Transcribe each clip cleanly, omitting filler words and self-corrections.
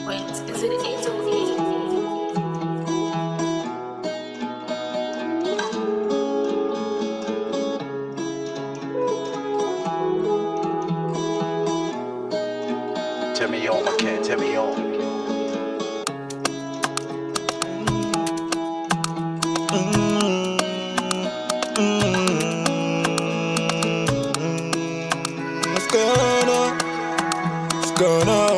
Wait, is it 808? Tell me on, my cat, tell me on. What's going on?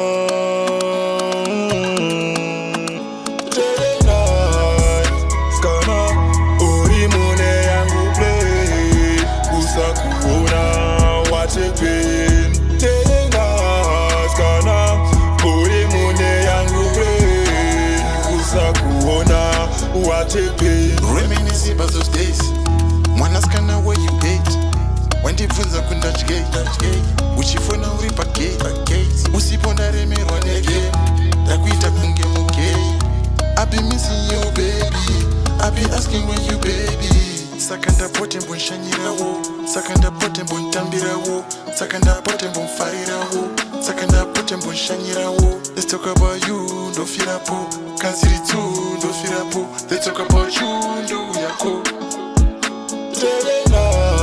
Today night, what's going on? Urimune yangu play, usakuona wache pain. Today night, what's going on? Urimune yangu play, usakuona wache pain. Reminiscing about those days. Mwanaskana where you hate. When the funza kunda chike. Uchifona uripa gate. Usipona remerwa nege. Takuita kunge muke. I be missing you baby. I be asking where you baby. Sakanda pote mbon shanyira wo. Sakanda pote mbon tambira wo. Sakanda pote mbon farira wo. Sakanda pote mbon shanyira wo. Let's talk about you, don't feel a po. Kansiri too, don't feel a po. Let's talk about you, do yako. Today night.